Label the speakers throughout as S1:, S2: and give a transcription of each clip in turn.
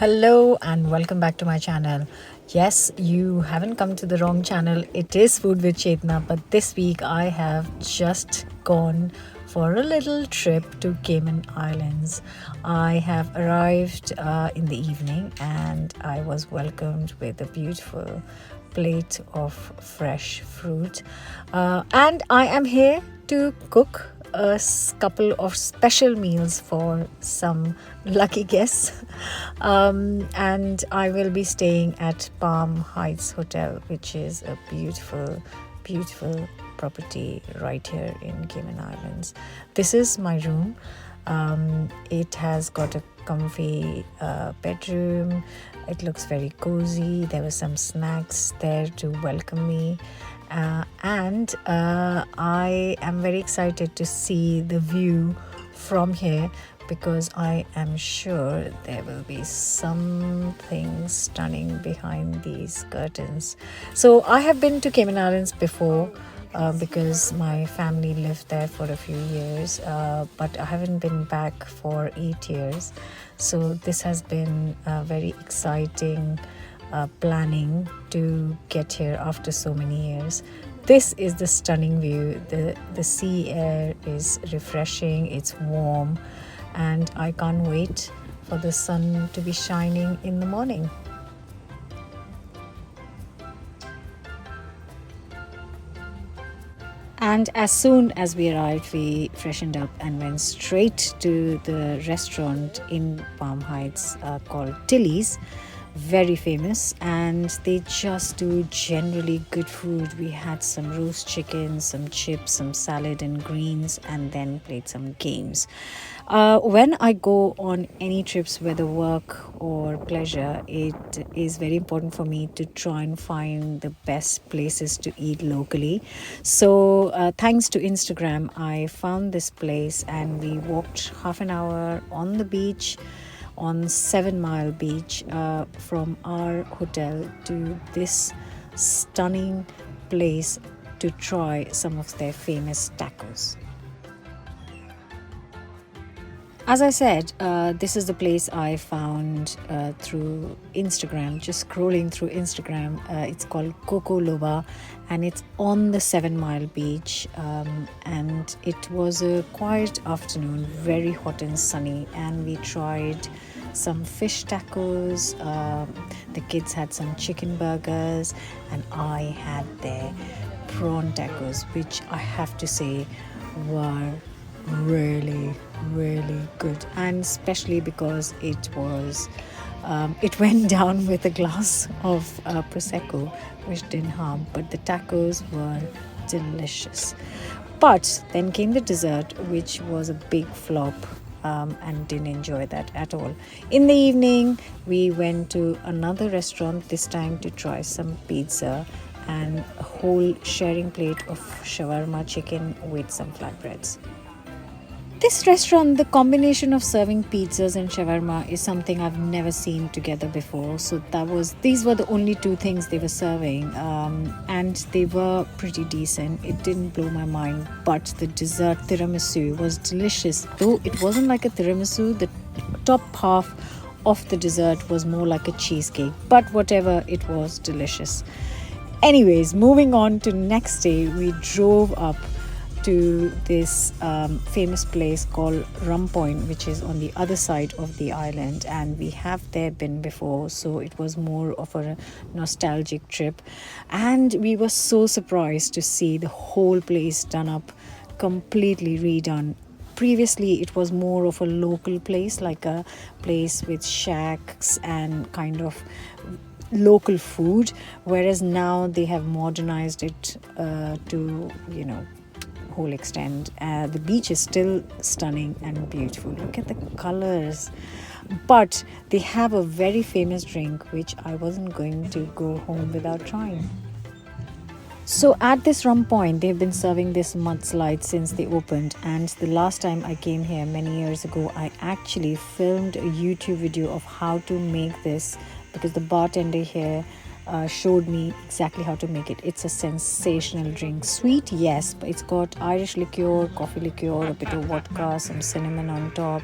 S1: Hello and welcome back to my channel. Yes, you haven't come to the wrong channel. It is Food with Chetna, but this week I have just gone for a little trip to Cayman Islands. I have arrived in the evening and I was welcomed with a beautiful plate of fresh fruit. And I am here to cook couple of special meals for some lucky guests. And I will be staying at Palm Heights Hotel, which is a beautiful property right here in Cayman Islands. This is my room. It has got a comfy bedroom. It looks very cozy. There were some snacks there to welcome me. And I am very excited to see the view from here because I am sure there will be something stunning behind these curtains. So I have been to Cayman Islands before because my family lived there for a few years, but I haven't been back for 8 years. So this has been very exciting planning to get here after so many years. This is the stunning view. The sea air is refreshing, it's warm, and I can't wait for the sun to be shining in the morning. And as soon as we arrived, we freshened up and went straight to the restaurant in Palm Heights called Tilly's. Very famous, and they just do generally good food. We had some roast chicken, some chips, some salad and greens, and then played some games. When I go on any trips, whether work or pleasure, it is very important for me to try and find the best places to eat locally. So thanks to Instagram, I found this place and we walked half an hour on the beach, on 7 Mile Beach, from our hotel to this stunning place to try some of their famous tacos. As I said, this is the place I found through Instagram, just scrolling through Instagram. It's called Coco Loba and it's on the 7 Mile Beach. And it was a quiet afternoon, very hot and sunny, and we tried some fish tacos. The kids had some chicken burgers, and I had their prawn tacos, which I have to say were really good, and especially because it went down with a glass of prosecco, which didn't harm, but the tacos were delicious. But then came the dessert, which was a big flop, and didn't enjoy that at all. In the evening, we went to another restaurant, this time to try some pizza and a whole sharing plate of shawarma chicken with some flatbreads. This restaurant, the combination of serving pizzas and shawarma is something I've never seen together before. So these were the only two things they were serving, and they were pretty decent. It didn't blow my mind, but the dessert tiramisu was delicious. Though it wasn't like a tiramisu, the top half of the dessert was more like a cheesecake, but whatever, it was delicious. Anyways, moving on to next day, we drove up to this famous place called Rum Point, which is on the other side of the island, and we have there been before, so it was more of a nostalgic trip. And we were so surprised to see the whole place done up, completely redone. Previously it was more of a local place, like a place with shacks and kind of local food, whereas now they have modernized it to whole extent. The beach is still stunning and beautiful. Look at the colors. But they have a very famous drink which I wasn't going to go home without trying. So at this Rum Point, they've been serving this mudslide since they opened, and the last time I came here many years ago, I actually filmed a YouTube video of how to make this because the bartender here showed me exactly how to make it. It's a sensational drink. Sweet, yes, but it's got Irish liqueur, coffee liqueur, a bit of vodka, some cinnamon on top.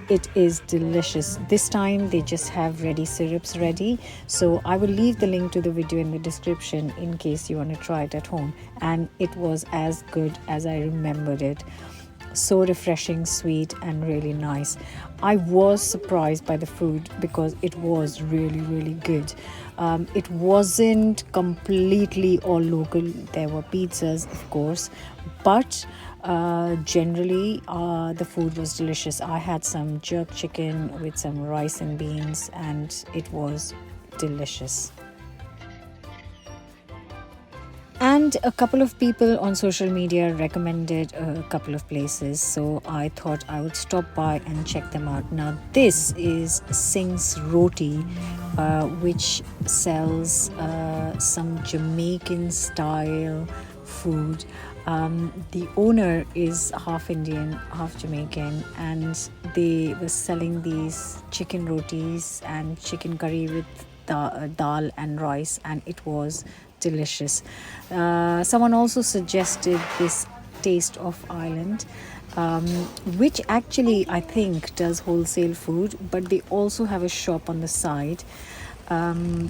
S1: it is delicious. This time they just have ready syrups ready, so I will leave the link to the video in the description in case you want to try it at home. And it was as good as I remembered it. So refreshing, sweet, and really nice. I was surprised by the food because it was really, really good. It wasn't completely all local. There were pizzas, of course, but generally the food was delicious. I had some jerk chicken with some rice and beans, and it was delicious. And a couple of people on social media recommended a couple of places, so I thought I would stop by and check them out. Now, this is Singh's Roti, which sells some Jamaican style food. The owner is half Indian, half Jamaican, and they were selling these chicken rotis and chicken curry with dal and rice, and it was delicious. Someone also suggested this Taste of Ireland, which actually I think does wholesale food, but they also have a shop on the side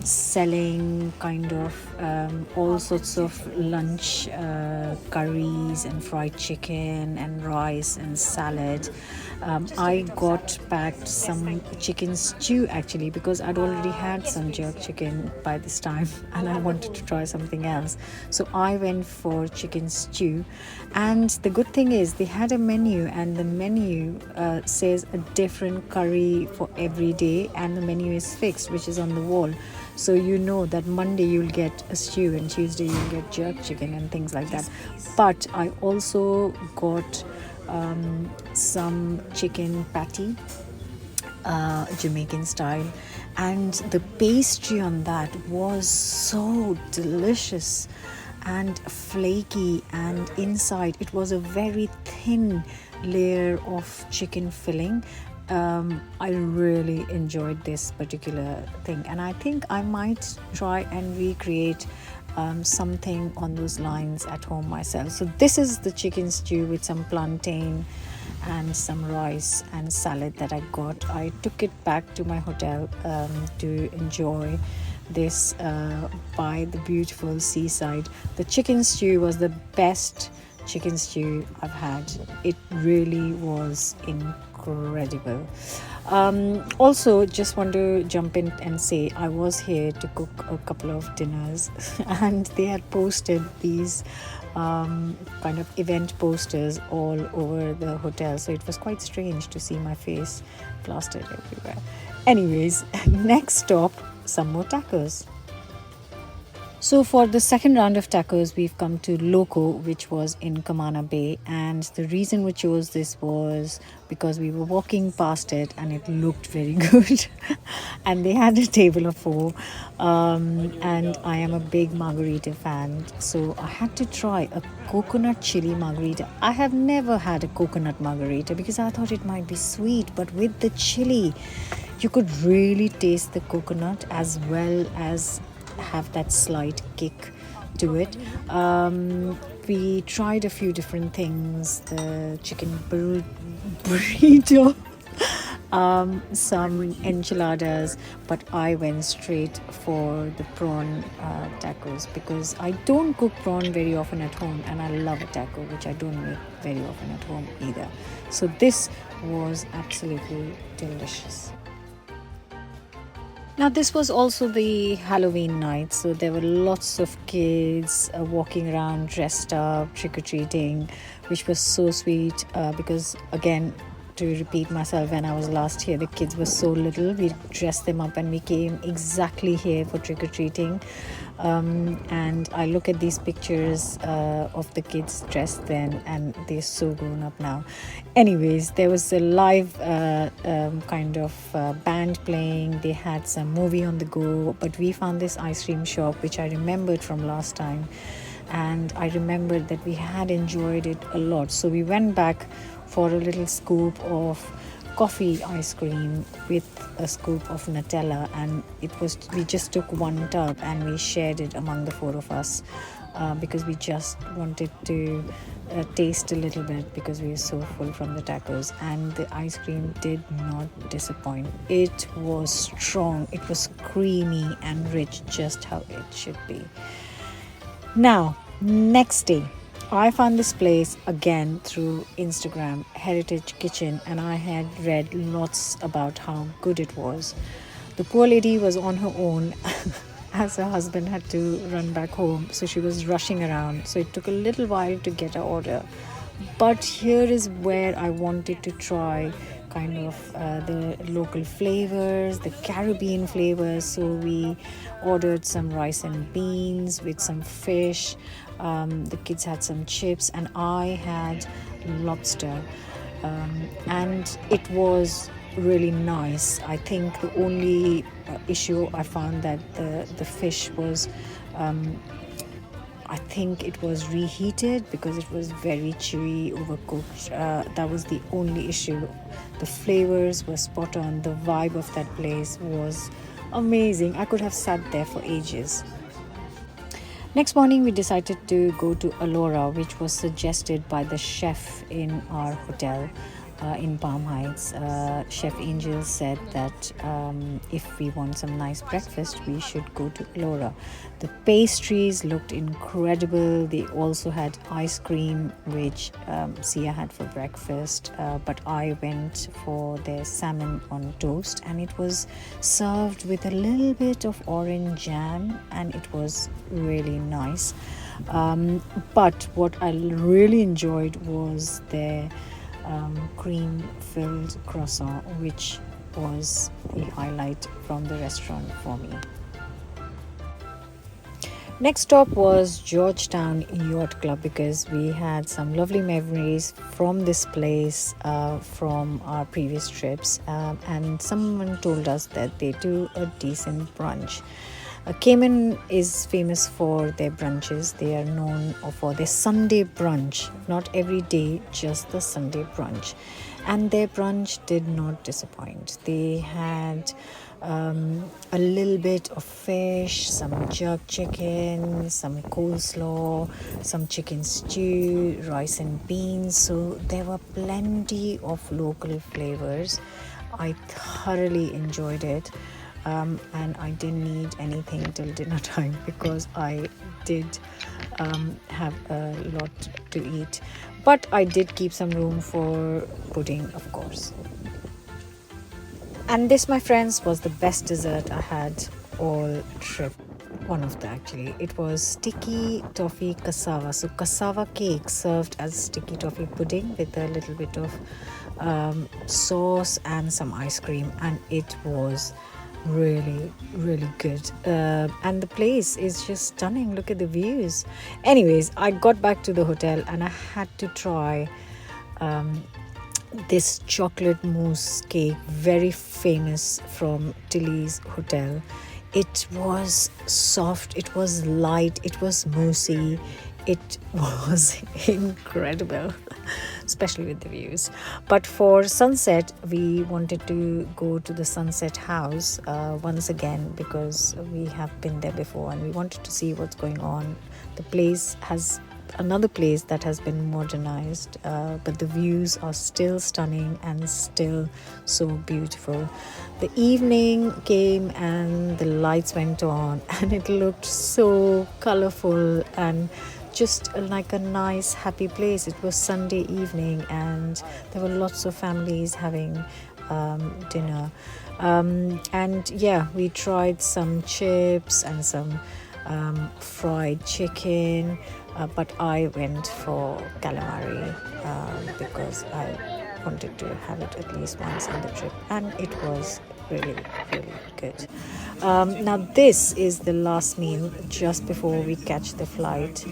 S1: selling kind of all sorts of lunch curries and fried chicken and rice and salad. I got packed some chicken stew actually because I'd already had some jerk chicken by this time and I wanted to try something else. So I went for chicken stew, and the good thing is they had a menu, and the menu says a different curry for every day, and the menu is fixed, which is on the wall. So you know that Monday you'll get a stew and Tuesday you'll get jerk chicken and things like that. But I also got some chicken patty, Jamaican style, and the pastry on that was so delicious and flaky, and inside it was a very thin layer of chicken filling. I really enjoyed this particular thing, and I think I might try and recreate something on those lines at home myself. So this is the chicken stew with some plantain and some rice and salad that I got. I took it back to my hotel to enjoy this by the beautiful seaside. The chicken stew was the best chicken stew I've had. It really was incredible. Also, just want to jump in and say I was here to cook a couple of dinners and they had posted these kind of event posters all over the hotel, so it was quite strange to see my face plastered everywhere. Anyways, next stop, some more tacos. So for the second round of tacos, we've come to Loco, which was in Camana Bay, and the reason we chose this was because we were walking past it and it looked very good and they had a table of 4, and I am a big margarita fan, so I had to try a coconut chili margarita. I have never had a coconut margarita because I thought it might be sweet, but with the chili you could really taste the coconut as well as have that slight kick to it. We tried a few different things, the chicken burrito, some enchiladas, but I went straight for the prawn tacos because I don't cook prawn very often at home, and I love a taco, which I don't make very often at home either. So this was absolutely delicious. Now, this was also the Halloween night, so there were lots of kids walking around dressed up, trick-or-treating, which was so sweet because, again, to repeat myself, when I was last here, the kids were so little. We dressed them up and we came exactly here for trick-or-treating. And I look at these pictures of the kids dressed then, and they're so grown up now. Anyways, there was a live kind of band playing. They had some movie on the go, but we found this ice cream shop which I remembered from last time, and I remembered that we had enjoyed it a lot. So we went back for a little scoop of coffee ice cream with a scoop of Nutella, and we just took one tub and we shared it among the 4 of us. because we just wanted to taste a little bit because we were so full from the tacos. And the ice cream did not disappoint. It was strong, it was creamy and rich, just how it should be. Now, next day, I found this place again through Instagram, Heritage Kitchen, and I had read lots about how good it was. The poor lady was on her own as her husband had to run back home, so she was rushing around. So it took a little while to get her order. But here is where I wanted to try kind of the local flavors, the Caribbean flavors. So we ordered some rice and beans with some fish. The kids had some chips, and I had lobster. And it was really nice. I think the only issue I found that the fish was I think it was reheated because it was very chewy, overcooked. That was the only issue. The flavors were spot on. The vibe of that place was amazing. I could have sat there for ages. Next morning, we decided to go to Alora, which was suggested by the chef in our hotel in Palm Heights. Chef Angel said that if we want some nice breakfast, we should go to Alora. The pastries looked incredible. They also had ice cream, which Sia had for breakfast, but I went for their salmon on toast, and it was served with a little bit of orange jam, and it was really nice. But what I really enjoyed was their cream-filled croissant, which was the highlight from the restaurant for me. Next stop was Georgetown Yacht Club because we had some lovely memories from this place from our previous trips, and someone told us that they do a decent brunch. Cayman is famous for their brunches. They are known for their Sunday brunch, not every day, just the Sunday brunch. And their brunch did not disappoint. They had a little bit of fish, some jerk chicken, some coleslaw, some chicken stew, rice and beans. So there were plenty of local flavors. I thoroughly enjoyed it. And I didn't need anything till dinner time because I did have a lot to eat. But I did keep some room for pudding, of course. And this, my friends, was the best dessert I had all trip. One of them, actually. It was sticky toffee cassava. So cassava cake served as sticky toffee pudding with a little bit of sauce and some ice cream. And it was really good, and the place is just stunning. Look at the views. Anyways, I got back to the hotel and I had to try this chocolate mousse cake, very famous from Tilly's Hotel. It was soft, it was light, it was moussey. It was incredible, especially with the views. But for sunset, we wanted to go to the Sunset House once again because we have been there before and we wanted to see what's going on. The place has another place that has been modernized, but the views are still stunning and still so beautiful. The evening came and the lights went on and it looked so colorful and just like a nice happy place. It was Sunday evening and there were lots of families having dinner, and yeah, we tried some chips and some fried chicken, but I went for calamari because I wanted to have it at least once on the trip, and it was really good. Now this is the last meal just before we catch the flight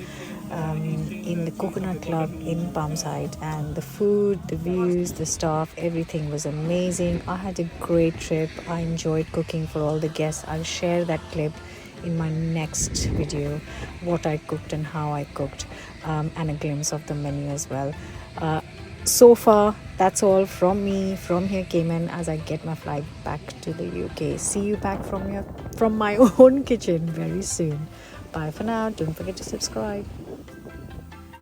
S1: in the Coconut Club in Palmside, and the food, the views, the staff, everything was amazing. I had a great trip. I enjoyed cooking for all the guests. I'll share that clip in my next video, what I cooked and how I cooked, and a glimpse of the menu as well. So far, that's all from me from here, Cayman, as I get my flight back to the UK. See you back from my own kitchen very soon. Bye for now. Don't forget to subscribe.